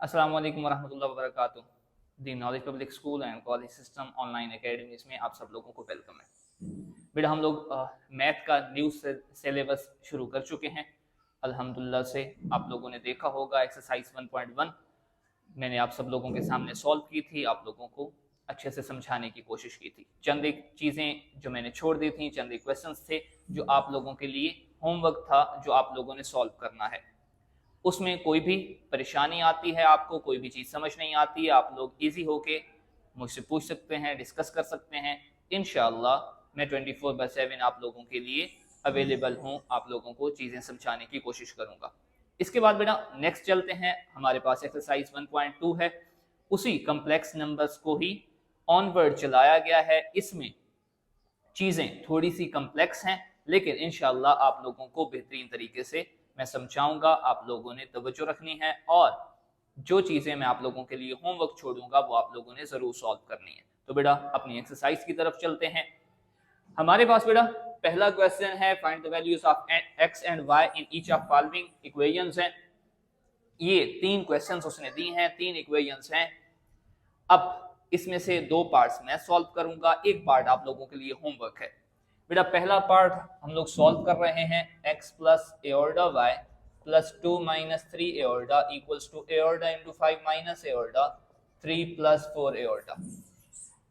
अस्सलाम वालेकुम वरहमतुल्लाहि वबरकातुहू। The knowledge public school and college system online academies में आप सब लोगों को वेलकम है। बेटा हम लोग मैथ का न्यू सिलेबस शुरू कर चुके हैं अल्हम्दुलिल्लाह से। आप लोगों ने देखा होगा एक्सरसाइज 1.1 मैंने आप सब लोगों के सामने सॉल्व की थी, आप लोगों को अच्छे से समझाने की कोशिश की थी। चंद एक चीज़ें जो मैंने छोड़ दी थी, चंद एक क्वेश्चंस थे जो आप लोगों के लिए होमवर्क था, जो आप लोगों ने सॉल्व करना है। उसमें कोई भी परेशानी आती है, आपको कोई भी चीज़ समझ नहीं आती है, आप लोग ईजी होके मुझसे पूछ सकते हैं, डिस्कस कर सकते हैं। इंशाअल्लाह मैं 24/7 आप लोगों के लिए अवेलेबल हूँ, आप लोगों को चीज़ें समझाने की कोशिश करूँगा। इसके बाद बेटा नेक्स्ट चलते हैं, हमारे पास एक्सरसाइज 1.2 है, उसी कम्प्लेक्स नंबर्स को ही ऑनवर्ड चलाया गया है। इसमें चीज़ें थोड़ी सी कम्प्लेक्स हैं, लेकिन इंशाअल्लाह आप लोगों को बेहतरीन तरीके से मैं समझाऊंगा। आप लोगों ने तवज्जो रखनी है और जो चीज़ें मैं आप लोगों के लिए होमवर्क छोड़ूंगा वो आप लोगों ने ज़रूर सॉल्व करनी है। तो बेटा अपनी एक्सरसाइज की तरफ चलते हैं। हमारे पास बेटा पहला क्वेश्चन है, find the values of x and y in each of following equations हैं। ये तीन क्वेश्चंस उसने दी हैं, तीन इक्वेशंस हैं। अब इसमें से दो पार्ट्स मैं सॉल्व करूंगा, एक पार्ट आप लोगों के लिए होमवर्क है। बेटा पहला पार्ट हम लोग सॉल्व कर रहे हैं, x plus iota y plus 2 minus 3 iota equals to iota into 5 minus iota 3 plus 4 iota.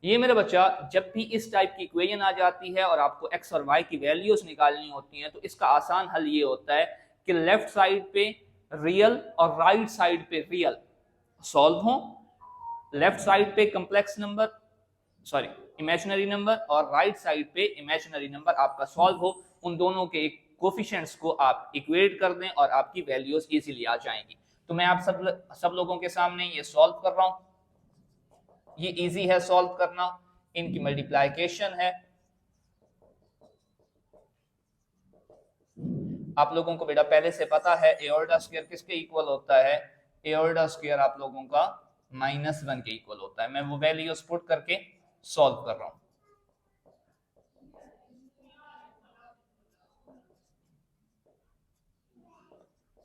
ये मेरा बच्चा जब भी इस टाइप की इक्वेशन आ जाती है और आपको x और y की वैल्यूज निकालनी होती हैं, तो इसका आसान हल ये होता है कि लेफ्ट साइड पे रियल और राइट साइड पे रियल सॉल्व हो, लेफ्ट साइड पे complex number sorry imaginary number और राइट साइड पे इमेजिनरी नंबर आपका सॉल्व हो। उन दोनों के कोफिशिएंट्स को आप इक्वेट कर दें और आपकी वैल्यूज इजीली आ जाएंगी। तो मैं आप सब लोगों के सामने ये सॉल्व कर रहा हूं, ये इजी है सॉल्व करना। इनकी मल्टीप्लिकेशन है। आप लोगों को बेटा पहले से पता है एओर्डा स्क्वायर किसके इक्वल होता है, एओर्डा स्क्वायर आप लोगों का -1 के इक्वल होता है। मैं वो वैल्यूज पुट करके सॉल्व कर रहा हूं।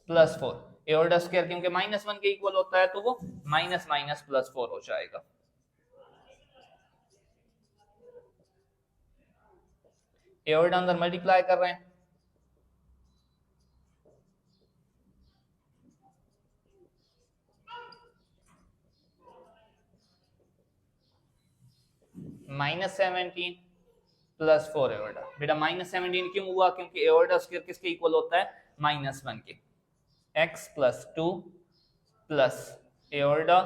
+4 एओर्डा स्क्वायर क्योंकि -1 के इक्वल होता है तो वो माइनस माइनस +4 हो जाएगा। एओर्डा अंदर मल्टीप्लाई कर रहे हैं, -17 +4 एओर्डा। बेटा -17 क्यों हुआ, क्योंकि एओर्डा स्क्वायर किसके इक्वल होता है, -1 के। x + 2 plus iota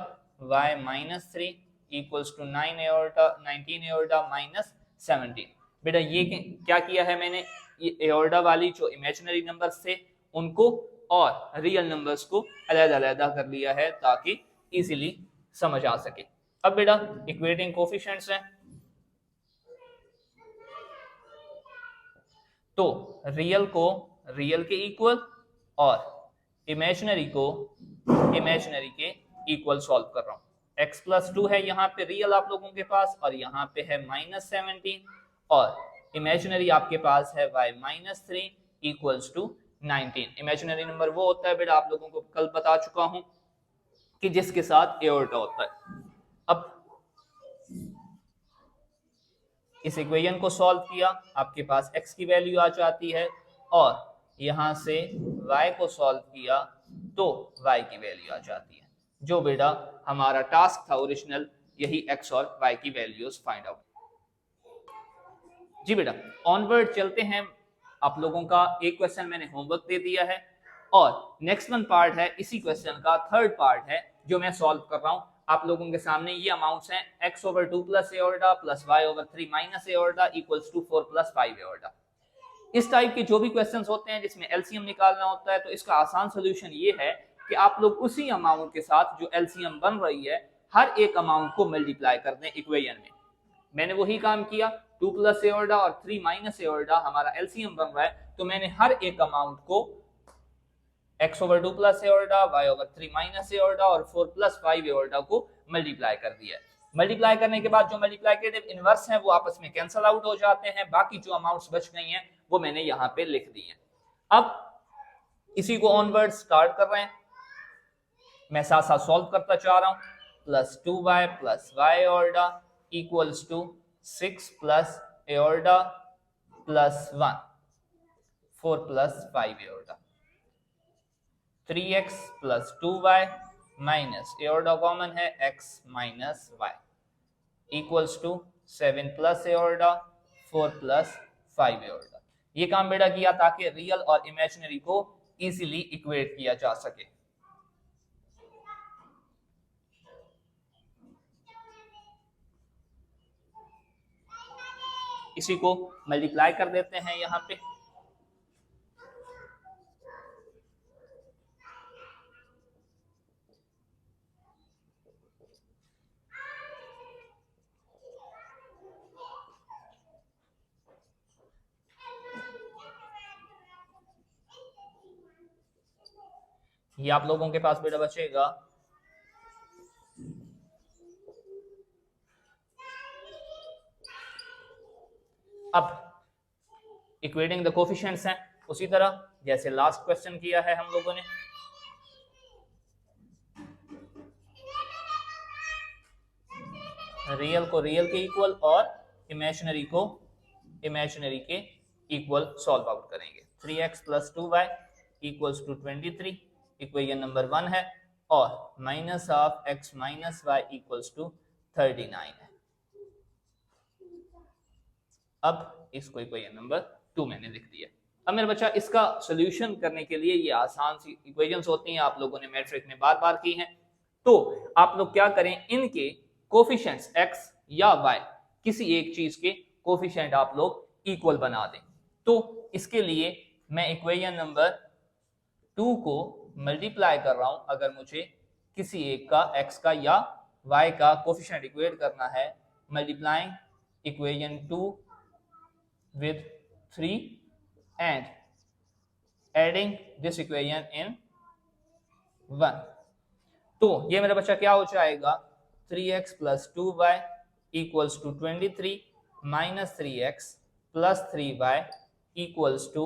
y -3 equals to 19 iota -17। बेटा ये क्या किया है मैंने, ये एओर्डा वाली जो इमेजिनरी नंबर्स थे उनको और रियल नंबर्स को अलग-अलग कर लिया है ताकि इजीली समझ आ सके। अब बेटा इक्वेटिंग कोफिशिएंट्स हैं, तो रियल को रियल के इक्वल और इमेजिनरी को इमेजिनरी के इक्वल सॉल्व कर रहा हूं। x + 2 है यहाँ पे रियल आप लोगों के पास, और यहाँ पे है -17, और इमेजिनरी आपके पास है y -3 equals to 19। Imaginary number वो होता है बेटा, आप लोगों को कल बता चुका हूं कि जिसके साथ एओर्टा होता है। अब इस इक्वेशन को सॉल्व किया, आपके पास x की वैल्यू आ जाती है, और यहां से y को सॉल्व किया तो y की वैल्यू आ जाती है। जो बेटा हमारा टास्क था ओरिजिनल, यही x और y की वैल्यूज फाइंड आउट। जी बेटा ऑनवर्ड चलते हैं। आप लोगों का एक क्वेश्चन मैंने होमवर्क दे दिया है, और नेक्स्ट वन पार्ट है, इसी क्वेश्चन का थर्ड पार्ट है जो मैं सॉल्व कर रहा हूं। आप लोगों के सामने ये अमाउंट्स हैं, x/2 + iota plus y/3 minus iota equals to 4 + 5 iota. इस टाइप के जो भी क्वेश्चंस होते हैं जिसमें एलसीएम निकालना होता है, तो इसका आसान सोल्यूशन ये है कि आप लोग उसी अमाउंट के साथ जो एलसीएम बन रही है हर एक अमाउंट को मल्टीप्लाई कर दें इक्वेशन में। मैंने वही काम किया, 2 + एओर्डा और 3 माइनस एओर्डा हमारा एलसीएम बन रहा है, तो मैंने हर एक अमाउंट को x/2 + एओर्डा, y/3 माइनस एओर्डा और 4 + 5 एओर्डा को मल्टीप्लाई कर दिया है। मल्टीप्लाई करने के बाद जो मल्टीप्लिकेटिव इनवर्स हैं वो आपस में कैंसिल आउट हो जाते हैं, बाकी जो अमाउंट्स बच गई हैं वो मैंने यहाँ पे लिख दी हैं। अब इसी को ऑनवर्ड स्टार्ट कर रहे हैं। मैं साथ साथ सॉल्व करता जा रहा हूं। Plus 2y plus y iota equals to 6 plus iota plus 1, 4 plus 5 iota, 3x plus 2y minus iota common है x minus y equals to 7 plus iota 4 plus 5 iota. ये काम बेटा किया ताकि real और imaginary को easily equate किया जा सके। इसी को मल्टीप्लाई कर देते हैं यहां पे। ये आप लोगों के पास बेटा बचेगा अब इक्वेटिंग द कोफिशिएंट्स हैं उसी तरह जैसे लास्ट क्वेश्चन किया है हम लोगों ने। रियल को रियल के इक्वल और इमेजिनरी को इमेजिनरी के इक्वल सॉल्व आउट करेंगे। 3x plus 2y equals to 23 equation number 1 है और minus of x minus y equals to 39 है। अब इसको इक्वेशन नंबर 2 मैंने लिख दिया। अब मेरा बच्चा इसका सॉल्यूशन करने के लिए ये आसान सी इक्वेशंस होती हैं, आप लोगों ने मैट्रिक में बार बार की हैं। तो आप लोग क्या करें, इनके कोफिशिएंट्स x या y किसी एक चीज के कोफिशिएंट आप लोग इक्वल बना दें। तो इसके लिए मैं इक्वेशन नंबर 2 को मल्टीप्लाई कर रहा हूं। अगर मुझे किसी एक का x का या y का कोफिशिएंट इक्वेट करना है, multiplying equation 2 with 3 and adding this equation in 1, तो ये मेरा बच्चा क्या हो जाएगा, 3x plus 2y equals to 23 minus 3x plus 3y equals to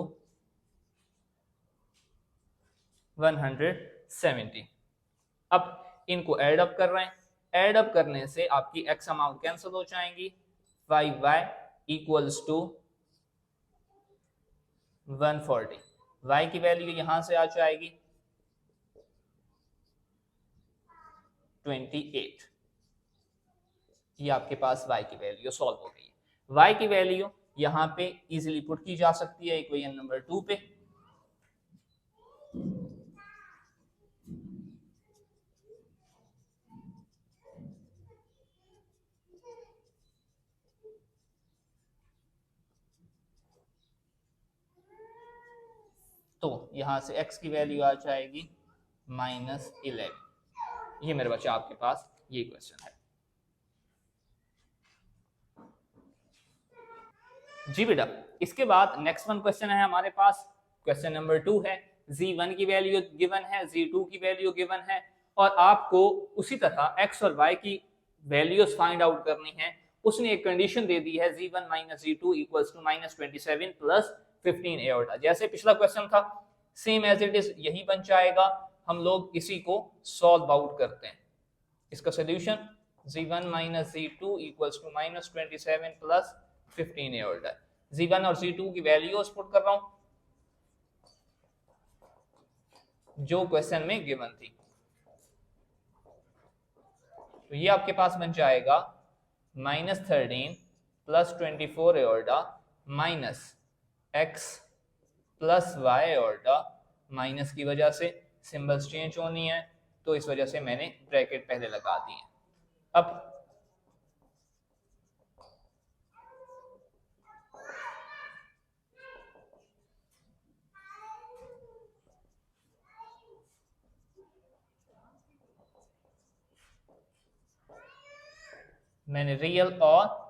170। अब इनको एड अप कर रहे हैं, एड अप करने से आपकी x अमाउंट कैंसिल हो जाएंगी, 5y equals to 140, y की वैल्यू यहां से आ जाएगी 28। ये आपके पास y की वैल्यू सॉल्व हो गई है। y की वैल्यू यहां पे इजीली पुट की जा सकती है इक्वेशन नंबर 2 पे। तो यहां से x की वैल्यू आ जाएगी -11। ये मेरे बच्चे आपके पास ये क्वेश्चन है। जी बेटा, इसके बाद नेक्स्ट वन क्वेश्चन है हमारे पास, क्वेश्चन नंबर 2 है। z1 की वैल्यू गिवन है, z2 की वैल्यू गिवन है और आपको उसी तरह x और y की वैल्यूज फाइंड आउट करनी है। उसने एक कंडीशन दे दी है z1 minus z2 equals to -27 plus 15 iota. जैसे पिछला क्वेश्चन था सेम एज इट इज यही बन जाएगा। हम लोग इसी को सॉल्व आउट करते हैं। इसका solution z1 minus z2 equals to -27 plus 15 iota. z1 और z2 की वैल्यूज पुट कर रहा हूं जो क्वेश्चन में गिवन थी। तो ये आपके पास बन जाएगा -13 plus 24 aorta minus x plus y aorta. Minus की वजह से सिंबल्स चेंज होनी है तो इस वजह से मैंने ब्रैकेट पहले लगा दी है। अब मैंने रियल और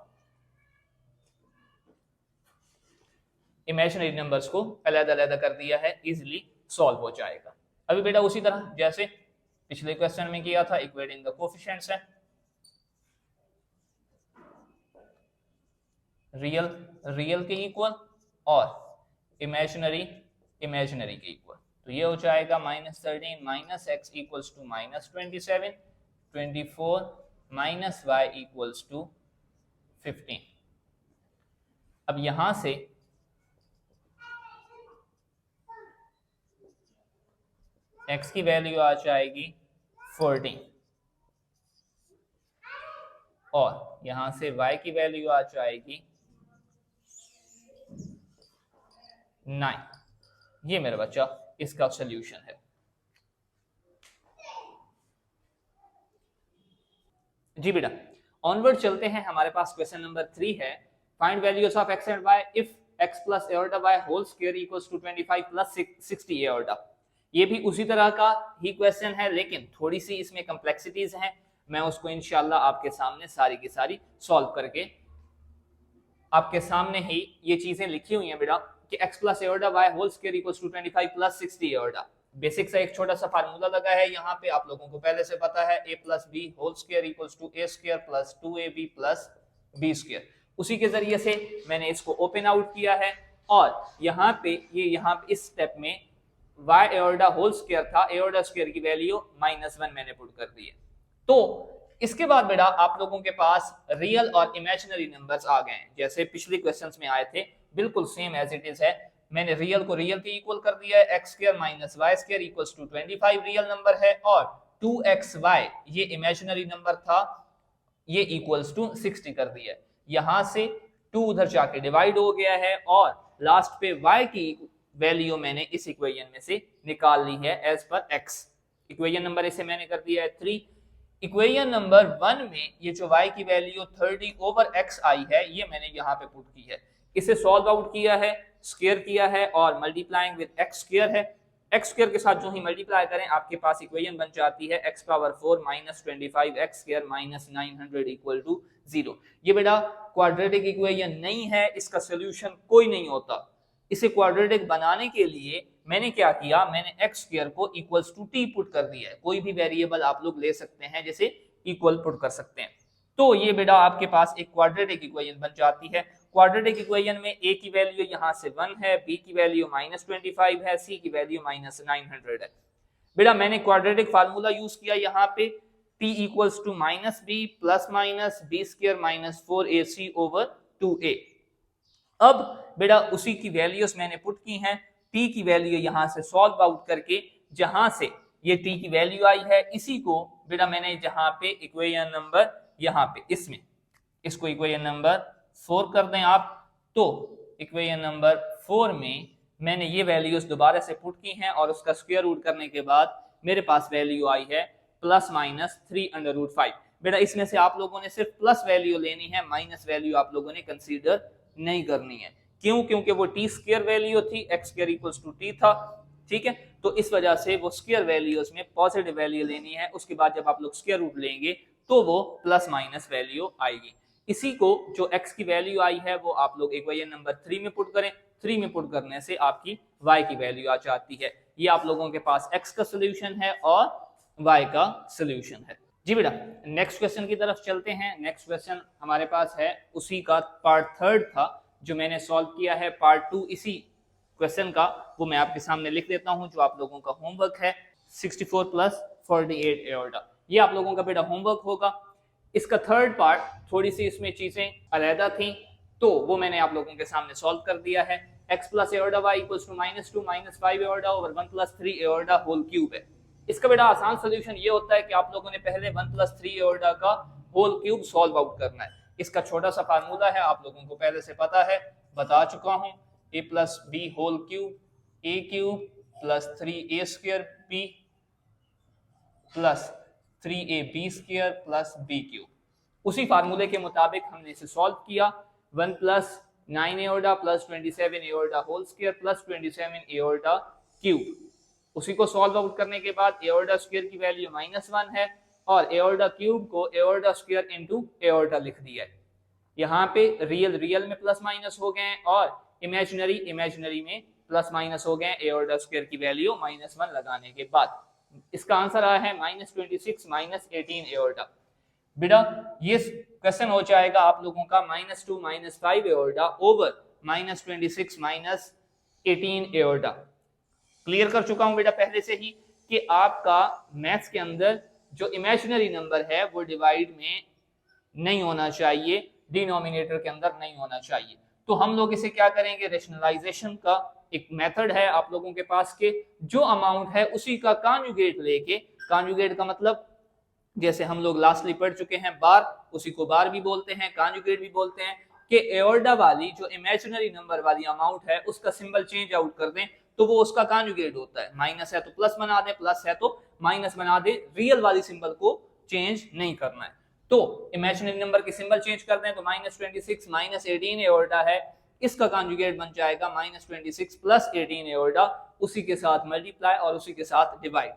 इमेजिनरी नंबर्स को अलग-अलग कर दिया है, इजीली सॉल्व हो जाएगा। अभी बेटा उसी तरह जैसे पिछले क्वेश्चन में किया था, इक्वेटिंग द कोफिशिएंट्स है। रियल के इक्वल और इमेजिनरी के इक्वल। तो ये हो जाएगा -13 minus x equals to -27, 24 minus y equals to 15। अब यहां से x की वैल्यू आ जाएगी 14 और यहां से y की वैल्यू आ जाएगी 9। ये मेरा बच्चा इसका सॉल्यूशन है। जी बेटा, ऑनवर्ड चलते हैं। हमारे पास क्वेश्चन नंबर 3 है, find values of x and y if x plus iota y whole square equals to 25 plus 60 iota. ये भी उसी तरह का ही क्वेश्चन है, लेकिन थोड़ी सी इसमें कम्प्लेक्सिटीज हैं। मैं उसको इंशाल्लाह आपके सामने सारी की सारी सॉल्व करके आपके सामने ही ये चीजें लिखी हुई हैं बेटा कि x plus iota y whole square equals to 25 plus 60 iota. Basic सा एक छोटा सा फार्मूला लगा है यहाँ पे, आप लोगों को पहले से पता है, a plus b whole square equals to a square plus 2ab plus b square. उसी के जरिए से मैंने इसको ओपन आउट किया है और यहाँ पे इस स्टेप में y एओर्टा होल स्क्वायर था, एओर्टा स्क्वायर की वैल्यू -1 मैंने पुट कर दी है। तो इसके बाद बेटा आप लोगों के पास रियल और इमेजिनरी नंबर्स आ गए हैं, जैसे पिछले क्वेश्चंस में आए थे, बिल्कुल सेम एज इट इज है। मैंने रियल को रियल के इक्वल कर दिया है, x square minus y square equals to 25 real number है और 2xy ये इमेजिनरी नंबर था, ये इक्वल्स टू 60 कर दिया है। यहां से 2 उधर जाके डिवाइड हो गया है और लास्ट पे y की वैल्यू मैंने इस इक्वेशन में से निकाल ली है as per x। Equation number इसे मैंने कर दिया है 3। इक्वेशन नंबर 1 में ये जो y की वैल्यू 30 ओवर x आई है, ये मैंने यहाँ पे पुट की है। इसे सॉल्व आउट किया है, स्क्वायर किया है और मल्टीप्लाइंग विद x स्क्वायर है। x स्क्वायर के साथ जो ही मल्टीप्लाई करें आपके पास इक्वेशन बन जाती है x power 4 minus 25 x square minus 900 equal to 0। ये बेटा क्वाड्रेटिक इक्वेशन नहीं है, इसका सोल्यूशन कोई नहीं होता। इसे क्वाड्रेटिक बनाने के लिए मैंने क्या किया, मैंने x स्क्वायर को इक्वल्स टू t पुट कर दिया है। कोई भी वेरिएबल आप लोग ले सकते हैं जैसे इक्वल पुट कर सकते हैं। तो ये बेटा आपके पास एक क्वाड्रेटिक इक्वेशन बन जाती है। क्वाड्रेटिक इक्वेशन में a की वैल्यू यहाँ से 1 है, b की वैल्यू -25 है, c की वैल्यू -900 है। बेटा मैंने क्वाड्रेटिक फार्मूला यूज किया यहाँ पे, t equals to -b plus minus b square minus 4ac over 2a। अब बेटा उसी की वैल्यूज मैंने पुट की हैं, t की वैल्यू यहाँ से सॉल्व आउट करके जहां से ये t की वैल्यू आई है, इसी को बेटा मैंने जहां पे इक्वेशन नंबर यहाँ पे इसमें इसको इक्वेशन नंबर 4 कर दें आप, तो इक्वेशन नंबर 4 में मैंने ये वैल्यूज दोबारा से पुट की हैं और उसका स्क्वायर रूट करने के बाद मेरे पास वैल्यू आई है +-3√5। बेटा इसमें से आप लोगों ने सिर्फ प्लस वैल्यू लेनी है, माइनस वैल्यू आप लोगों ने कंसीडर नहीं करनी है। क्यों? क्योंकि वो टी स्क्वायर वैल्यू थी, x square equals to t था, ठीक है। तो इस वजह से वो स्क्वायर वैल्यूज में पॉजिटिव वैल्यू लेनी है, उसके बाद जब आप लोग स्क्वायर रूट लेंगे तो वो प्लस माइनस वैल्यू आएगी। इसी को जो x की वैल्यू आई है वो आप लोग इक्वेशन नंबर 3 में पुट करें। 3 में पुट करने से आपकी y की वैल्यू आ जाती है। ये आप लोगों के पास x का सोल्यूशन है और y का सोल्यूशन है। जी बेटा नेक्स्ट क्वेश्चन की तरफ चलते हैं। नेक्स्ट क्वेश्चन हमारे पास है, उसी का पार्ट 3 था जो मैंने सॉल्व किया है। पार्ट 2 इसी क्वेश्चन का, वो मैं आपके सामने लिख देता हूं जो आप लोगों का होमवर्क है। 64 प्लस 48 एओर्टा, ये आप लोगों का बेटा होमवर्क होगा। इसका थर्ड पार्ट थोड़ी सी इसमें चीजें अलहदा थी, तो वो मैंने आप लोगों के सामने सॉल्व कर दिया है। x plus iota y equals to -2 -5 iota over 1 + 3 iota whole cube है। इसका बेटा आसान सोल्यूशन ये होता है कि आप लोगों ने पहले 1 + 3 एओर्टा का होल क्यूब सॉल्व आउट करना है। इसका छोटा सा फार्मूला है, आप लोगों को पहले से पता है, बता चुका हूं, a + b whole cube a³ + 3a² b + 3ab² + b³। उसी फार्मूले के मुताबिक हमने इसे सॉल्व किया। 1 + 9 iota + 27 iota whole square + 27 iota cube. उसी को सॉल्व आउट करने के बाद एओर्टा स्क्वायर की वैल्यू -1 है और एओर्टा क्यूब को एओर्टा स्क्वायर इनटू एओर्टा लिख दिया है। यहाँ पे रियल रियल में प्लस माइनस हो गए और इमेजिनरी इमेजिनरी में प्लस माइनस हो गए एओर्टा स्क्वायर की वैल्यू -1 लगाने के बाद। इसका आंसर आया है -26 -18 एओर्टा। बेटा ये क्वेश्चन हो जाएगा आप लोगों का -2 -5 एओर्टा ओवर -26 -18 एओर्टा। क्लियर कर चुका हूं बेटा पहले से ही कि आपका मैथ्स के अंदर जो इमेजिनरी नंबर है वो डिवाइड में नहीं होना चाहिए, डिनोमिनेटर के अंदर नहीं होना चाहिए। तो हम लोग इसे क्या करेंगे, रेशनलाइजेशन का एक मेथड है आप लोगों के पास के जो अमाउंट है उसी का कॉन्जुगेट लेके, कॉन्जुगेट का मतलब जैसे हम लोग लास्टली पढ़ चुके हैं बार, उसी को बार भी बोलते हैं, कॉन्जुगेट भी बोलते हैं, कि एओर्डा वाली जो इमेजिनरी नंबर वाली अमाउंट है उसका सिंबल चेंज आउट कर दें तो वो उसका कॉन्जुगेट होता है। माइनस है तो प्लस बना दें, प्लस है तो माइनस बना दें, रियल वाली सिंबल को चेंज नहीं करना है। तो इमेजिनरी नंबर की सिंबल चेंज कर दें तो -26 -18 एओर्डा है, इसका कॉन्जुगेट बन जाएगा -26 + 18 एओर्डा, उसी के साथ मल्टीप्लाई और उसी के साथ डिवाइड।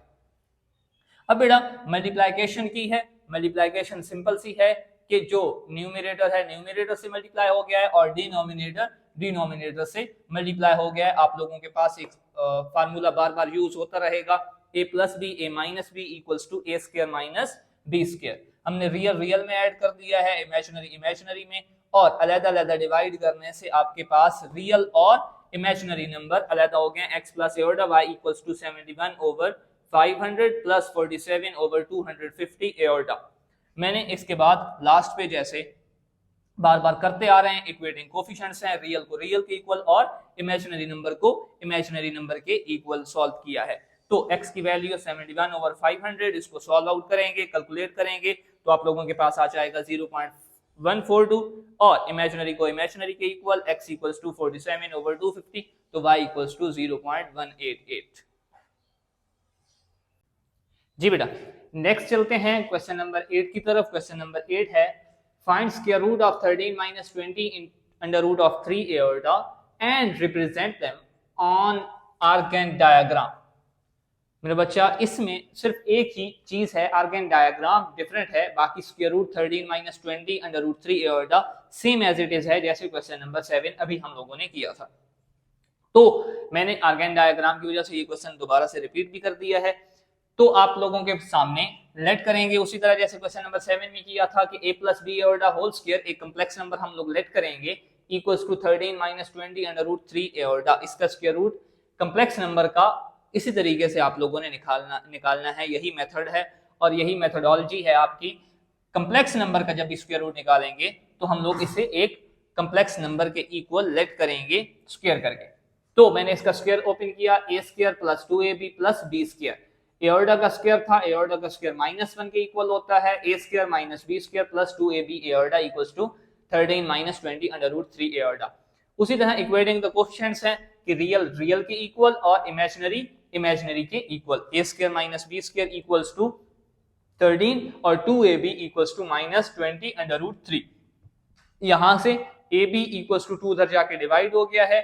अब बेटा मल्टीप्लाइकेशन की है, मल्टीप्लाइकेशन सिंपल सी है कि जो न्यूमरेटर है न्यूमरेटर से मल्टीप्लाई हो गया है और डिनोमिनेटर डिनोमिनेटर से मल्टीप्लाई हो गया है। आप लोगों के पास एक फार्मूला बार बार यूज होता रहेगा, a + b a - b = a² - b²। हमने रियल रियल में ऐड कर दिया है, इमेजिनरी इमेजिनरी में, और अलग-अलग डिवाइड करने से आपके पास रियल और इमेजिनरी नंबर अलग हो गए। x + एओर्डा y = 71/500 + 47/250 एओर्डा। मैंने इसके बाद लास्ट पे जैसे बार बार करते आ रहे हैं, इक्वेटिंग कोफिशिएंट्स हैं, रियल को रियल के इक्वल और इमेजिनरी नंबर को इमेजिनरी नंबर के इक्वल सॉल्व किया है। तो x की वैल्यू 71/500, इसको सॉल्व आउट करेंगे, कैलकुलेट करेंगे तो आप लोगों के पास आ जाएगा 0.142 और इमेजिनरी को इमेजिनरी के इक्वल x = 47/250 तो y = 0.188। जी बेटा नेक्स्ट चलते हैं क्वेश्चन नंबर 8 की तरफ। क्वेश्चन नंबर 8 है find square root of 13 - 20 in √3 iota and represent them on Argand diagram. मेरा बच्चा इसमें सिर्फ एक ही चीज है, आर्गन डायग्राम डिफरेंट है, बाकी square root 13 - 20 √3 iota same as it is है जैसे क्वेश्चन नंबर 7 अभी हम लोगों ने किया था। तो मैंने आर्गन डायग्राम की वजह से ये क्वेश्चन दोबारा से रिपीट भी कर दिया है। तो आप लोगों के सामने लेट करेंगे उसी तरह जैसे क्वेश्चन नंबर 7 में किया था कि a + b एओर्डा होल स्क्वायर एक कॉम्प्लेक्स नंबर हम लोग लेट करेंगे = 13 - 20 √3 एओर्डा। इसका स्क्वायर रूट कॉम्प्लेक्स नंबर का इसी तरीके से आप लोगों ने निकालना है, यही मेथड है और यही मेथोडोलॉजी है आपकी। कॉम्प्लेक्स नंबर का जब स्क्वायर रूट निकालेंगे तो हम लोग इसे एक कॉम्प्लेक्स नंबर के इक्वल लेट करेंगे स्क्वायर करके। तो मैंने इसका स्क्वायर ओपन किया, a² + 2ab + b²। एओर्डा का स्क्वायर था, एओर्डा का स्क्वायर -1 के इक्वल होता है, a² - b² + 2ab एओर्डा = 13 - 20 √3 एओर्डा। उसी तरह इक्वेटिंग द कोफिशिएंट्स हैं कि रियल रियल के इक्वल और इमेजिनरी इमेजिनरी के इक्वल, a² - b² = 13 और 2ab = -20 √3। यहां से ab = 2 उधर जाके डिवाइड हो गया है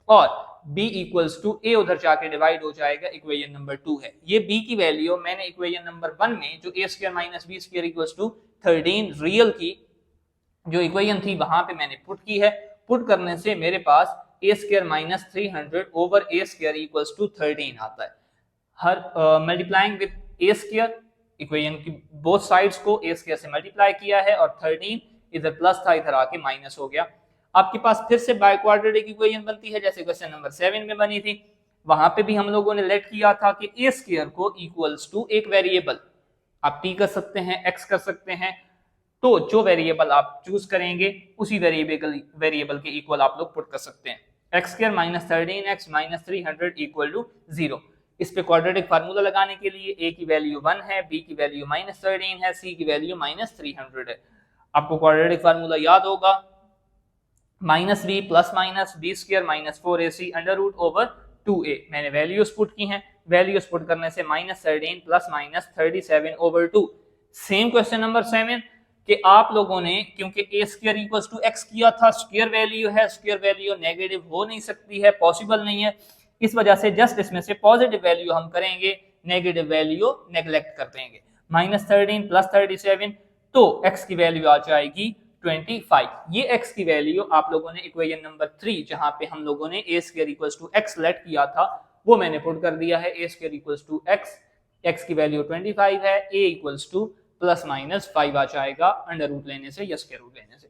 और b = a उधर जाके डिवाइड हो जाएगा, इक्वेशन नंबर 2 है। ये b की वैल्यू मैंने इक्वेशन नंबर 1 में जो a² - b² = 13 रियल की जो इक्वेशन थी वहां पे मैंने पुट की है। पुट करने से मेरे पास a² - 300 ओवर a² = 13 आता है। हर मल्टीप्लाइंग विद a², इक्वेशन की बोथ साइड्स को a² से मल्टीप्लाई किया है और 13 इधर प्लस था इधर आके माइनस हो गया। आपके पास फिर से बाय क्वाड्रेटिक इक्वेशन बनती है जैसे क्वेश्चन नंबर 7 में बनी थी। वहां पे भी हम लोगों ने लेट किया था कि a² को इक्वल्स टू एक वेरिएबल, आप t कर सकते हैं, x कर सकते हैं, तो जो वेरिएबल आप चूज करेंगे उसी वेरिएबल के इक्वल आप लोग पुट कर सकते हैं। x² - 13x - 300 = 0। इस पे क्वाड्रेटिक फार्मूला लगाने के लिए a की वैल्यू 1 है, b की वैल्यू -13 है, c की वैल्यू -300 है। आपको क्वाड्रेटिक फार्मूला याद होगा, -b + b² - 4ac √2a। मैंने वैल्यूज पुट की हैं, वैल्यूज पुट करने से -13 ± 37/2। सेम क्वेश्चन नंबर 7 कि आप लोगों ने क्योंकि a² = x किया था, स्क्वायर वैल्यू है, स्क्वायर वैल्यू नेगेटिव हो नहीं सकती है, पॉसिबल नहीं है, इस वजह से जस्ट इसमें से पॉजिटिव वैल्यू हम करेंगे, नेगेटिव वैल्यू नेग्लेक्ट कर देंगे। -13 + 37 तो x की वैल्यू आ जाएगी 25। ये x की वैल्यू आप लोगों ने इक्वेशन नंबर 3 जहां पे हम लोगों ने a² = x लेट किया था वो मैंने पुट कर दिया है। a² = x, x की वैल्यू 25 है, a = ±5 आ जाएगा अंडर रूट लेने से या स्क्वायर रूट लेने से।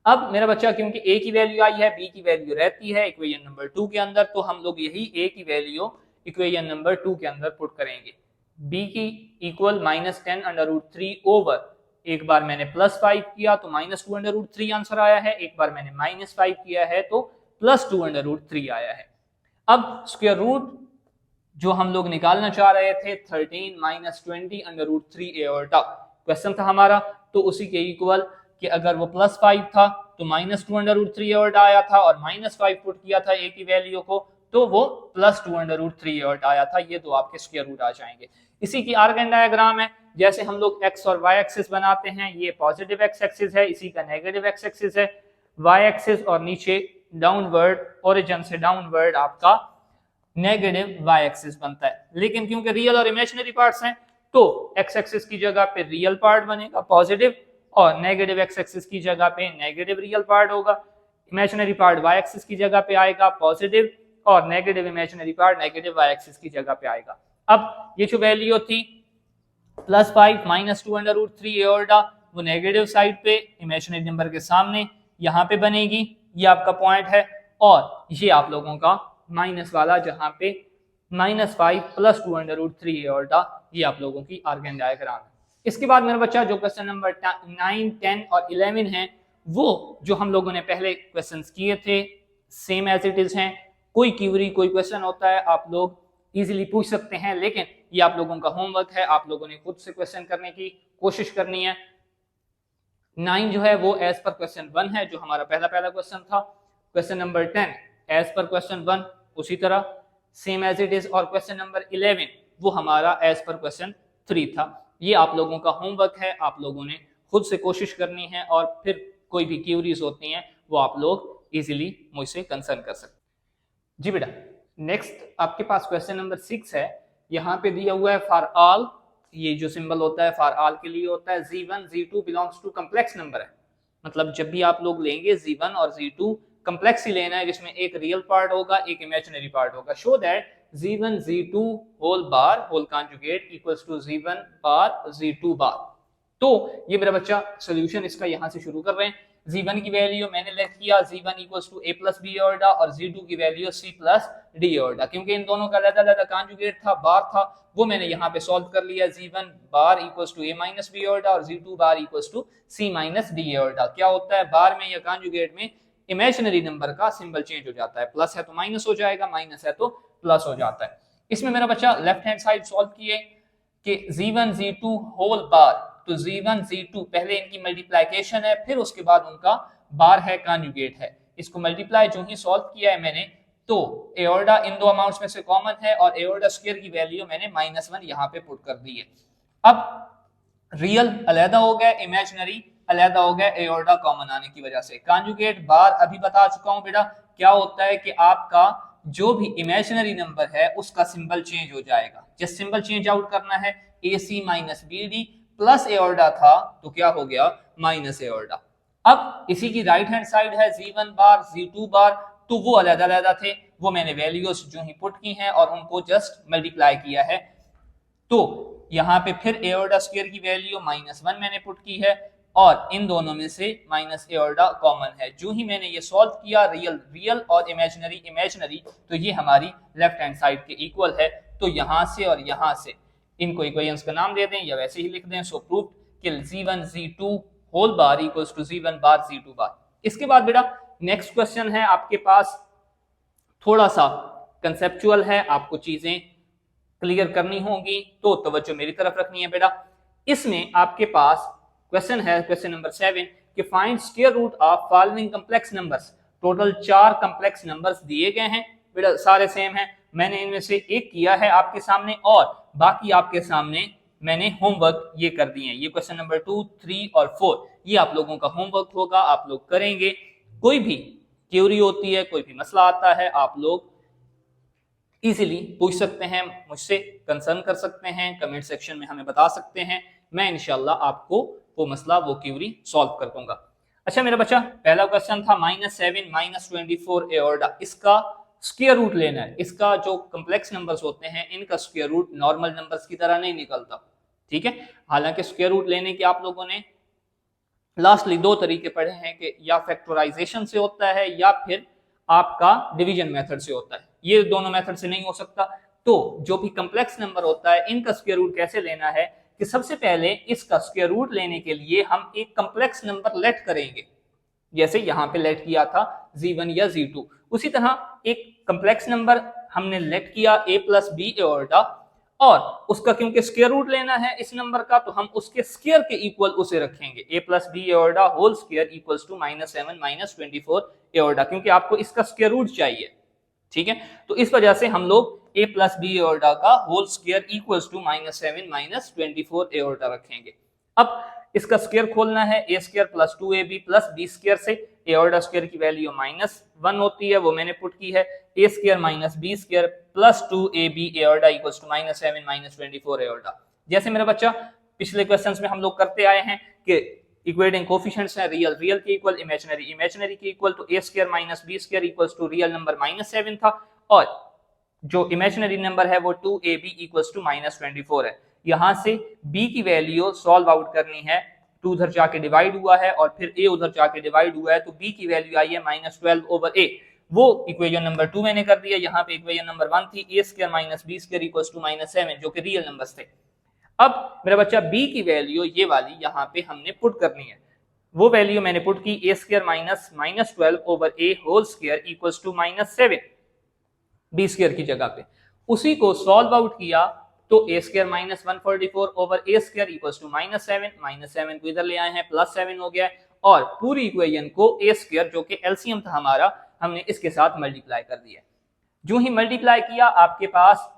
अब मेरा बच्चा क्योंकि a की वैल्यू आई है, b की वैल्यू रहती है इक्वेशन नंबर 2 के अंदर, तो हम लोग यही a की वैल्यू इक्वेशन नंबर 2 के अंदर पुट करेंगे। b की इक्वल -10√3 ओवर, एक बार मैंने +5 किया तो -2√3 आंसर आया है, एक बार मैंने -5 किया है तो +2√3 आया है। अब स्क्वायर रूट जो हम लोग निकालना चाह रहे थे 13 - 20√3 एओर्टा क्वेश्चन था हमारा, तो उसी के इक्वल कि अगर वो +5 था तो -2√3 एओर्टा आया था, और -5 पुट किया था a की वैल्यू को तो वो +2√3 एओर्टा आया था। ये दो आपके स्क्वायर रूट आ जाएंगे। इसी की आर्गन डायग्राम है, जैसे हम लोग x और y एक्सिस बनाते हैं, ये पॉजिटिव x एक्सिस है, इसी का नेगेटिव x एक्सिस है, y एक्सिस और नीचे डाउनवर्ड, ओरिजिन से डाउनवर्ड आपका नेगेटिव y एक्सिस बनता है। लेकिन क्योंकि रियल और इमेजिनरी पार्ट्स हैं तो x एक्सिस की जगह पे रियल पार्ट बनेगा पॉजिटिव, और नेगेटिव x एक्सिस की जगह पे नेगेटिव रियल पार्ट होगा। इमेजिनरी पार्ट y एक्सिस की जगह पे आएगा पॉजिटिव, और negative imaginary part negative y axis की जगह पे आएगा। अब ये जो वैल्यू थी +5 - 2√3 एओर्टा, वो नेगेटिव साइड पे इमेजिनरी नंबर के सामने यहाँ पे बनेगी, ये आपका पॉइंट है, और ये आप लोगों का माइनस वाला जहां पे -5 + 2√3 एओर्टा, ये आप लोगों की आर्गन डायग्राम है। इसके बाद मेरा बच्चा जो क्वेश्चन नंबर 9, 10 और 11 है, वो जो हम लोगों ने पहले क्वेश्चंस किए थे सेम एज इट इज हैं। कोई क्यूरी कोई क्वेश्चन होता है आप लोग इजीली पूछ सकते हैं, लेकिन ये आप लोगों का होमवर्क है, आप लोगों ने खुद से क्वेश्चन करने की कोशिश करनी है। 9 जो है वो एज पर क्वेश्चन 1 है, जो हमारा पहला क्वेश्चन था। Question number 10 as per question 1 उसी तरह सेम एज इट इज, और क्वेश्चन नंबर 11 वो हमारा एज पर क्वेश्चन 3 था। ये आप लोगों का होमवर्क है, आप लोगों ने खुद से कोशिश करनी है, और फिर कोई भी क्यूरीज होती हैं वो आप लोग इजीली मुझसे कंसर्न कर सकते हैं। जी बेटा, नेक्स्ट आपके पास क्वेश्चन नंबर 6 है। यहाँ पे दिया हुआ है फॉर ऑल, ये जो सिंबल होता है फॉर ऑल के लिए होता है, Z1 Z2 belongs to complex number है। मतलब जब भी आप लोग लेंगे Z1 और Z2 कम्प्लेक्स ही लेना है, जिसमें एक रियल पार्ट होगा एक इमेजिनरी पार्ट होगा। Show that Z1 Z2 whole bar whole conjugate equals to Z1 bar Z2 bar. तो ये मेरा बच्चा सोल्यूशन इसका यहाँ से शुरू कर रहे हैं। Z1 की वैल्यू मैंने लिख किया Z1 equals to a + b iota, और Z2 की वैल्यू c + d एओर्टा। क्योंकि इन दोनों का अलग-अलग कॉन्जुगेट था, बार था, वो मैंने यहाँ पे सॉल्व कर लिया। Z1 bar equals to a - b iota और Z2 bar equals to c - d aorta. क्या होता है बार में या कॉन्जुगेट में इमेजिनरी नंबर का सिंबल चेंज हो जाता है, प्लस है तो माइनस हो जाएगा, माइनस है तो प्लस हो जाता है। इसमें मेरा बच्चा लेफ्ट हैंड साइड सॉल्व किए कि Z1 Z2 होल बार, तो Z1 Z2 पहले इनकी मल्टीप्लिकेशन है, फिर उसके बाद उनका बार है, कॉन्जुगेट है। इसको मल्टीप्लाई जो ही सॉल्व किया है मैंने, तो एओर्टा इन दो अमाउंट्स में से कॉमन है, और एओर्टा स्क्वायर की वैल्यू मैंने -1 यहाँ पे पुट कर दी है। अब रियल अलहदा हो गया, इमेजिनरी अलहदा हो गया, एओर्टा कॉमन आने की वजह से। कॉन्जुगेट बार अभी बता चुका हूं बेटा, क्या होता है कि आपका जो भी इमेजिनरी नंबर है उसका सिंबल चेंज हो जाएगा। जस्ट सिंबल चेंज आउट करना है, AC - BD प्लस एओर्टा था तो क्या हो गया माइनस एओर्टा। अब इसी की राइट हैंड साइड है Z1 बार Z2 बार, तो वो अलग अलग थे, वो मैंने वैल्यूज जो ही पुट की हैं और उनको जस्ट मल्टीप्लाई किया है। तो यहाँ पे फिर एओर्टा स्क्वायर की वैल्यू -1 मैंने पुट की है, और इन दोनों में से माइनस एओर्टा कॉमन है। जो ही मैंने ये सॉल्व किया, रियल और इमेजिनरी, तो ये हमारी लेफ्ट हैंड साइड के इक्वल है। तो यहाँ से और यहाँ से इनको इक्वेशंस का नाम दे दें या वैसे ही लिख दें। सो प्रूव कि Z1 Z2 whole bar equals to Z1 bar Z2 bar. इसके बाद बेटा नेक्स्ट क्वेश्चन है आपके पास, थोड़ा सा कंसेप्चुअल है, आपको चीजें क्लियर करनी होगी, तो तवज्जो मेरी तरफ रखनी है बेटा। इसमें आपके पास क्वेश्चन है क्वेश्चन नंबर 7 कि find square root of following complex numbers. Total 4 complex numbers दिए गए हैं बेटा, सारे सेम हैं। मैंने इनमें से एक किया है आपके सामने, और बाकी आपके सामने मैंने होमवर्क ये कर दिए हैं। ये क्वेश्चन नंबर 2, 3 और 4 ये आप लोगों का होमवर्क होगा, आप लोग करेंगे। कोई भी क्यूरी होती है, कोई भी मसला आता है, आप लोग इजीली पूछ सकते हैं, मुझसे कंसर्न कर सकते हैं, कमेंट सेक्शन में हमें बता सकते हैं। मैं इंशाल्लाह आपको वो मसला वो क्यूरी सॉल्व कर दूंगा। अच्छा मेरा बच्चा, पहला क्वेश्चन था -7 - 24 एओर्टा। इसका स्क्वायर रूट लेना है। इसका जो कॉम्प्लेक्स नंबर्स होते हैं इनका स्क्वायर रूट नॉर्मल नंबर्स की तरह नहीं निकलता, ठीक है। हालांकि स्क्वायर रूट लेने के आप लोगों ने लास्टली 2 तरीके पढ़े हैं कि या फैक्टराइजेशन से होता है या फिर आपका डिवीजन मेथड से होता है। ये दोनों मेथड से नहीं हो सकता, तो जो भी कम्प्लेक्स नंबर होता है इनका स्क्वायर रूट कैसे लेना है कि सबसे पहले इसका स्क्वायर रूट लेने के लिए हम एक कम्प्लेक्स नंबर लेट करेंगे, जैसे यहां पे लेट किया था z1 या z2, उसी तरह एक कम्प्लेक्स नंबर हमने लेट किया a प्लस बी एओर्डा, और उसका क्योंकि स्क्वायर रूट लेना है इस नंबर का तो हम उसके स्क्वायर के इक्वल उसे रखेंगे, a plus b iota whole square equals to -7 -24 iota, क्योंकि आपको इसका स्क्वायर रूट चाहिए। ठीक है, तो इस वजह से हम लोग a प्लस बी एओर्डा का होल स्क्वायर इक्वल्स टू -7 -24 एओर्डा रखेंगे। अब इसका स्क्वायर खोलना है, a square plus 2ab plus b square से एओर्डा स्क्वायर की वैल्यू -1 होती है, वो मैंने पुट की है, a square minus b square plus 2ab iota equals to -7 -24 iota. जैसे मेरा बच्चा पिछले क्वेश्चंस में हम लोग करते आए हैं कि इक्वेटिंग कोफिशिएंट्स हैं रियल रियल के इक्वल, इमेजिनरी इमेजिनरी के इक्वल, तो a square minus b square equals to real number -7 था, और जो इमेजिनरी नंबर है वो 2ab इक्वल्स टू -24 है। यहां से b की वैल्यू सॉल्व आउट करनी है, 2 उधर जाके डिवाइड हुआ है और फिर a उधर जाके डिवाइड हुआ है, तो b की वैल्यू आई है -12/a, वो इक्वेशन नंबर 2 मैंने कर दिया। यहाँ पे इक्वेशन नंबर 1 थी a square minus b square equals to -7, जो कि रियल नंबर्स थे। अब मेरा बच्चा b की वैल्यू ये वाली यहाँ पे हमने पुट करनी है, वो वैल्यू मैंने पुट की a square minus -12/a whole square equals to -7 b square की जगह पे, उसी को सॉल्व आउट किया तो a square minus 144/a square equals to -7 को इधर ले आए हैं, +7 हो गया है, और पूरी इक्वेशन को a स्क्वायर जो कि एलसीएम था हमारा, हमने इसके साथ मल्टीप्लाई कर दिया। जो ही मल्टीप्लाई किया आपके पास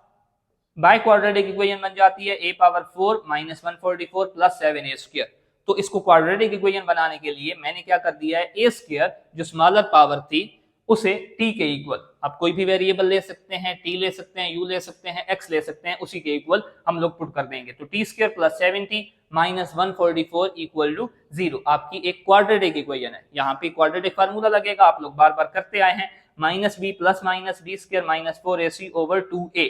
बाय क्वाड्रेटिक इक्वेशन बन जाती है a पावर 4 -144 + 7a स्क्वायर। तो इसको क्वाड्रेटिक इक्वेशन बनाने के लिए मैंने क्या कर दिया है, a स्क्वायर जो स्मॉलर पावर थी उसे t के इक्वल, आप कोई भी वेरिएबल ले सकते हैं, t ले सकते हैं, u ले सकते हैं, x ले सकते हैं, उसी के इक्वल हम लोग पुट कर देंगे। तो t square plus 7t minus 144 equal to 0 आपकी एक क्वाड्रेटिक इक्वेशन है। यहाँ पे क्वाड्रेटिक फार्मूला लगेगा, आप लोग बार बार करते आए हैं, -b plus minus b square minus 4ac/2a।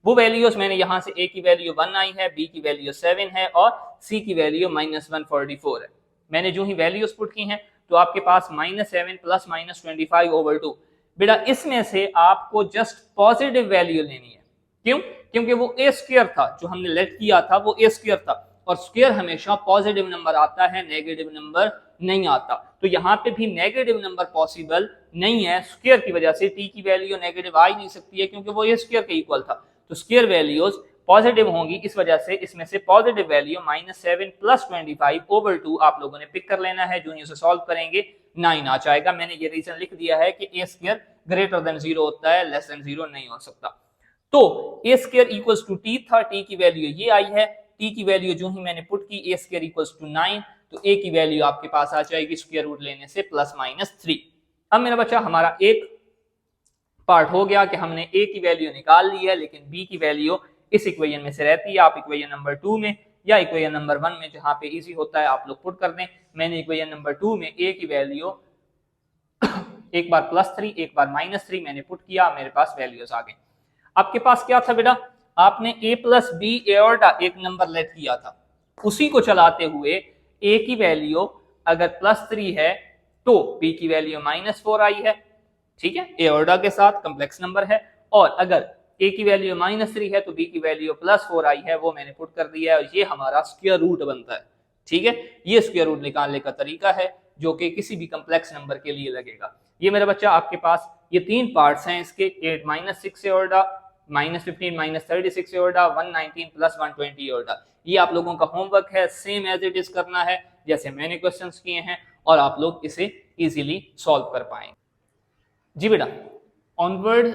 वो वैल्यूज मैंने यहाँ से a की वैल्यू 1 आई है, b की वैल्यू 7 है और c की वैल्यू -144 है। मैंने जो ही वैल्यूज पुट की हैं तो आपके पास -7 प्लस -25/2। बेटा इसमें से आपको जस्ट पॉजिटिव वैल्यू लेनी है, क्यों? क्योंकि वो a स्क्वायर था जो हमने लेट किया था, वो a स्क्वायर था, और स्क्वायर हमेशा पॉजिटिव नंबर आता है, नेगेटिव नंबर नहीं आता। तो यहाँ पे भी नेगेटिव नंबर पॉसिबल नहीं है, स्क्वायर की वजह से t की वैल्यू नेगेटिव आ ही नहीं सकती है, क्योंकि वो a स्क्वायर के इक्वल था। तो स्क्वायर वैल्यूज पॉजिटिव होंगी, इस वजह से इसमें से पॉजिटिव वैल्यू -7 + 25/2 आप लोगों ने पिक कर लेना है। जो इसे सॉल्व करेंगे 9 आ जाएगा। मैंने ये रीजन लिख दिया है कि a स्क्वायर ग्रेटर देन 0 होता है, लेस देन 0 नहीं हो सकता। तो a square equals to t था, t की वैल्यू ये आई है, t की वैल्यू जो ही मैंने पुट की a स्क्वायर इक्वल्स टू 9, तो a की वैल्यू आपके पास आ जाएगी स्क्वायर रूट लेने से +-3। अब मेरा बच्चा हमारा एक पार्ट हो गया कि हमने a की वैल्यू निकाल ली है, लेकिन b की वैल्यू इस इक्वेशन में से रहती है। आप इक्वेशन नंबर 2 में या इक्वेशन नंबर 1 में, जहां पे इजी होता है आप लोग पुट कर दें। मैंने इक्वेशन नंबर 2 में a की वैल्यू एक बार +3 एक बार -3 मैंने पुट किया, मेरे पास वैल्यूज आ गई। आपके पास क्या था बेटा, आपने a प्लस बी एओर्डा एक नंबर लेट किया था, उसी को चलाते हुए a की वैल्यू अगर +3 है तो b की वैल्यू -4 आई है, ठीक है, एओर्डा के साथ कम्प्लेक्स नंबर है, और अगर a की वैल्यू -3 है तो b की वैल्यू +4 आई है, वो मैंने पुट कर दिया है, और ये हमारा स्क्वायर रूट बनता है। ठीक है, ये स्क्वायर रूट निकालने का तरीका है जो कि किसी भी कम्प्लेक्स नंबर के लिए लगेगा। ये मेरा बच्चा आपके पास ये 3 पार्ट्स हैं इसके, 8 -6 एओर्डा, -15 -36 एओर्डा, 119 + 120 एओर्डा। ये आप लोगों का होमवर्क है, सेम एज इट इज करना है जैसे मैंने क्वेश्चंस किए हैं, और आप लोग इसे इजीली सॉल्व कर पाएंगे। जी बेटा, ऑनवर्ड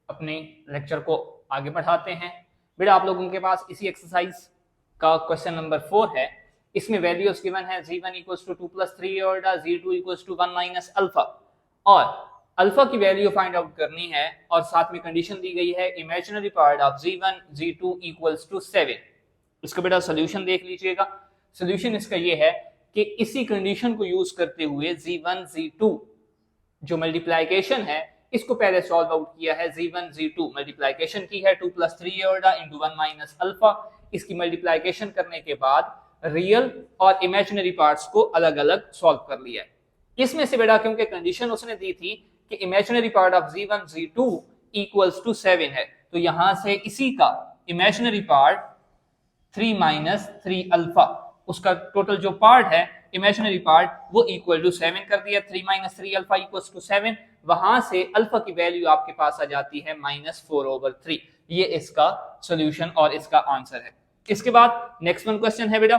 अपने लेक्चर को आगे बढ़ाते हैं। बेटा आप लोगों के पास इसी एक्सरसाइज का क्वेश्चन नंबर 4 है। इसमें वैल्यूज गिवन है z1 = 2 + 3 एओर्डा, z2 = 1 - अल्फा, और अल्फा की वैल्यू फाइंड आउट करनी है, और साथ में कंडीशन दी गई है imaginary part of z1 z2 = 7। इसका बेटा सोल्यूशन देख लीजिएगा। सोल्यूशन इसका ये है कि इसी कंडीशन को यूज करते हुए z1 z2 जो मल्टीप्लाइकेशन है इसको पहले सॉल्व आउट किया है। z1 z2 मल्टीप्लाइकेशन की है 2 + 3 एओर्डा × 1 - अल्फा। इसकी मल्टीप्लाइकेशन करने के बाद रियल और इमेजिनरी पार्ट्स को अलग अलग सॉल्व कर लिया है। इसमें से बेटा क्योंकि कंडीशन उसने दी थी कि imaginary part of z1 z2 = 7 है, तो यहां से इसी का इमेजिनरी पार्ट 3 माइनस 3 अल्फा, उसका टोटल जो पार्ट है इमेजिनरी पार्ट वो इक्वल टू 7 कर दिया। 3 माइनस 3 अल्फा इक्वल टू 7, वहां से अल्फा की वैल्यू आपके पास आ जाती है -4/3। ये इसका सॉल्यूशन और इसका आंसर है। इसके बाद नेक्स्ट वन क्वेश्चन है बेटा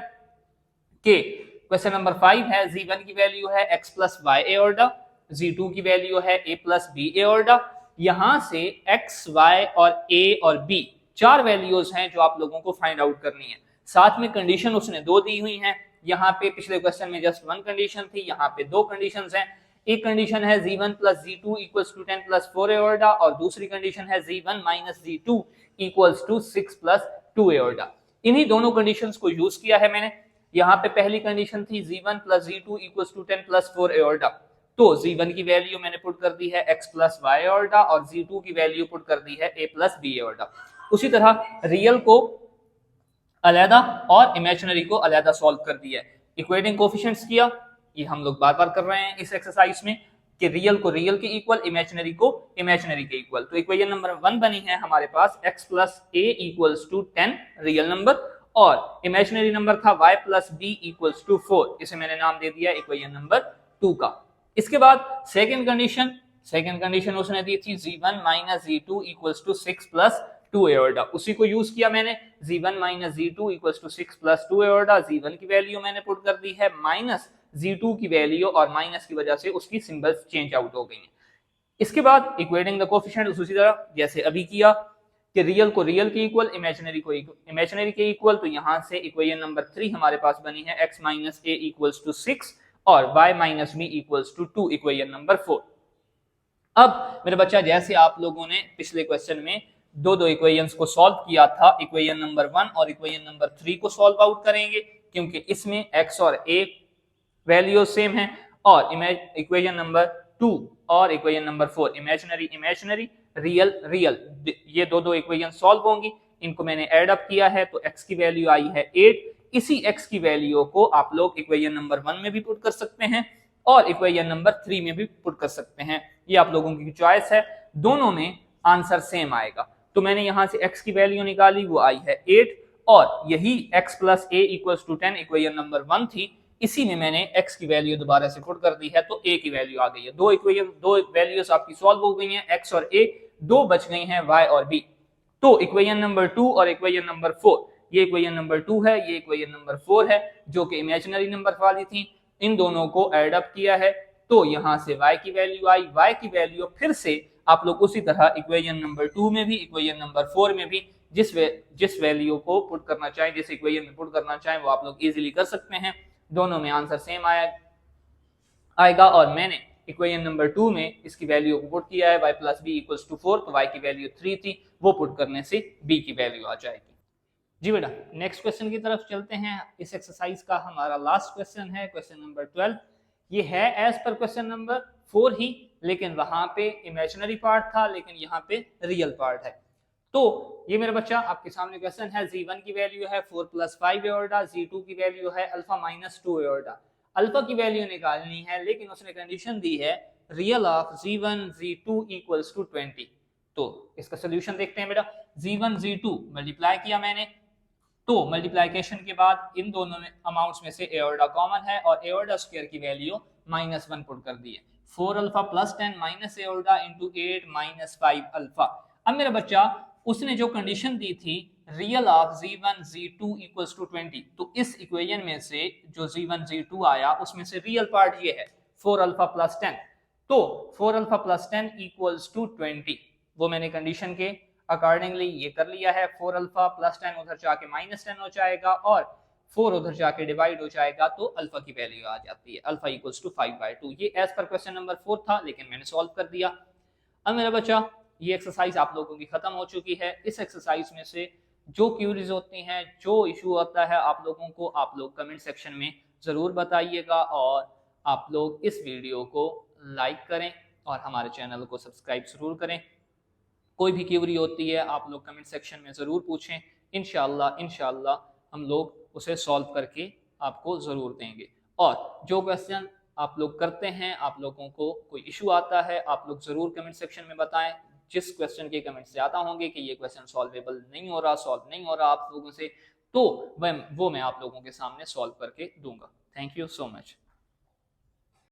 के क्वेश्चन नंबर 5 है z1 की वैल्यू है x प्लस वाई एओर्डा, z2 की वैल्यू है a प्लस बी एओर्डा। यहां से x, y और a और b चार वैल्यूज हैं जो आप लोगों को फाइंड आउट करनी है। साथ में कंडीशन उसने दो दी हुई हैं। यहाँ पे पिछले क्वेश्चन में जस्ट वन कंडीशन थी, यहाँ पे दो कंडीशंस हैं। एक कंडीशन है z1 plus z2 equals to 10 plus 4 iota और दूसरी कंडीशन है z1 minus z2 equals to 6 plus 2 iota. इन्हीं दोनों कंडीशंस को यूज किया है मैंने। यहाँ पे पहली कंडीशन थी z1 plus z2 equals to 10 plus 4 एओर्डा, तो z1 की वैल्यू मैंने पुट कर दी है x प्लस वाई एओर्डा और z2 की वैल्यू पुट कर दी है a प्लस बी एओर्डा। उसी तरह रियल को अलहदा और इमेजिनरी को अलहदा सॉल्व कर दिया है। इक्वेटिंग कोफिशिएंट्स किया, ये हम लोग बार बार कर रहे हैं इस एक्सरसाइज में कि रियल को रियल के इक्वल, इमेजिनरी को इमेजिनरी के इक्वल। तो इक्वेशन नंबर 1 बनी है हमारे पास x plus a equals to 10 real number और इमेजिनरी नंबर था y plus b equals to 4। इसे मैंने नाम दे दिया इक्वेशन नंबर 2 का। इसके बाद सेकंड कंडीशन उसने दी थी z1 minus z2 equals to 6 plus 2 iota, उसी को यूज किया मैंने। z1 minus z2 equals to 6 plus 2 iota, z1 की वैल्यू मैंने पुट कर दी है माइनस z2 की वैल्यू और माइनस की वजह से उसकी सिंबल्स चेंज आउट हो गई हैं। इसके बाद इक्वेटिंग द कोफिशिएंट्स उसी तरह जैसे अभी किया कि रियल को रियल के इक्वल, इमेजिनरी को इमेजिनरी के इक्वल। तो यहां से इक्वेशन नंबर 3 हमारे पास बनी है x minus a equals to 6 और y minus b equals to 2 equation number 4। अब मेरे बच्चा जैसे आप लोगों ने पिछले क्वेश्चन में दो इक्वेशंस को सॉल्व किया था, इक्वेशन नंबर 1 और इक्वेशन नंबर 3 को सॉल्व आउट करेंगे क्योंकि इसमें x और a वैल्यू सेम है और इक्वेशन नंबर 2 और इक्वेशन नंबर 4 इमेजिनरी रियल ये दो इक्वेशन सॉल्व होंगी। इनको मैंने ऐड अप किया है तो x की वैल्यू आई है 8। इसी x की वैल्यू को आप लोग इक्वेशन नंबर 1 में भी पुट कर सकते हैं और इक्वेशन नंबर 3 में भी पुट कर सकते हैं, ये आप लोगों की चॉइस है। दोनों में आंसर सेम आएगा। तो मैंने यहां से x की वैल्यू निकाली, वो आई है 8 और यही x plus a equals to 10 equation number 1 थी, इसी में मैंने x की वैल्यू दोबारा से पुट कर दी है तो a की वैल्यू आ गई है। दो वैल्यूज आपकी सॉल्व हो गई हैं, x और a, दो बच गई हैं y और b। तो इक्वेशन नंबर 2 और इक्वेशन नंबर 4, ये इक्वेशन नंबर 2 है, ये इक्वेशन नंबर 4 है जो कि इमेजिनरी नंबर वाली थी। इन दोनों को ऐड अप किया है तो यहां से y की वैल्यू आई। y की वैल्यू फिर से आप लोग उसी तरह इक्वेशन नंबर 2 में भी इक्वेशन नंबर 4 में भी जिस वैल्यू को पुट करना चाहें, जिस इक्वेशन में पुट करना चाहें वो आप लोग इजीली कर सकते हैं। दोनों में आंसर सेम आएगा और मैंने इक्वेशन नंबर 2 में इसकी वैल्यू को पुट किया है y plus b equals to 4, तो y की वैल्यू 3 थी, वो पुट करने से b की वैल्यू आ जाएगी। जी बेटा नेक्स्ट क्वेश्चन की तरफ चलते हैं। इस एक्सरसाइज का हमारा लास्ट क्वेश्चन है क्वेश्चन नंबर 12। ये है एज पर क्वेश्चन नंबर 4 ही, लेकिन वहां पे इमेजिनरी पार्ट था, लेकिन यहाँ पे रियल पार्ट है। तो ये मेरा बच्चा आपके सामने क्वेश्चन है। z1 की वैल्यू है 4 प्लस 5 एओर्डा, z2 की वैल्यू है अल्फा माइनस 2 एओर्डा। अल्फा की वैल्यू निकालनी है, लेकिन उसने कंडीशन दी है real of z1 z2 equals to 20। तो इसका सोल्यूशन देखते हैं बेटा। z1 z2 मल्टीप्लाई किया मैंने, तो मल्टीप्लिकेशन के बाद इन दोनों में अमाउंट्स में से एओर्डा कॉमन है और एओर्डा स्क्वायर की वैल्यू -1 पुट कर दी है। 4 alpha plus 10 minus iota into 8 minus 5 alpha. अब मेरा बच्चा उसने जो कंडीशन दी थी real of z1 z2 equals to 20, तो इस इक्वेशन में से जो z1 z2 आया उसमें से रियल पार्ट ये है 4 अल्फा प्लस 10, तो 4 अल्फा प्लस 10 इक्वल्स टू 20, वो मैंने कंडीशन के अकॉर्डिंगली ये कर लिया है। 4 अल्फा प्लस 10 उधर जाके -10 हो जाएगा और 4 उधर जाके डिवाइड हो जाएगा तो अल्फा की वैल्यू आ जाती है अल्फा इक्वल्स टू 5/2। ये एज पर क्वेश्चन नंबर 4 था, लेकिन मैंने सॉल्व कर दिया। अब मेरा बच्चा ये एक्सरसाइज आप लोगों की खत्म हो चुकी है। इस एक्सरसाइज में से जो क्यूरीज होती हैं, जो इशू होता है आप लोगों को, आप लोग कमेंट सेक्शन में ज़रूर बताइएगा और आप लोग इस वीडियो को लाइक करें और हमारे चैनल को सब्सक्राइब ज़रूर करें। कोई भी क्यूरी होती है आप लोग कमेंट सेक्शन में ज़रूर पूछें, इंशाल्लाह हम लोग उसे सॉल्व करके आपको ज़रूर देंगे। और जो क्वेश्चन आप लोग करते हैं, आप लोगों को कोई इशू आता है, आप लोग ज़रूर कमेंट सेक्शन में बताएं। जिस क्वेश्चन के कमेंट्स ज़्यादा होंगे कि ये क्वेश्चन सॉल्वेबल नहीं हो रहा, सॉल्व नहीं हो रहा आप लोगों से, तो वो मैं आप लोगों के सामने सॉल्व करके दूंगा। Thank you so much.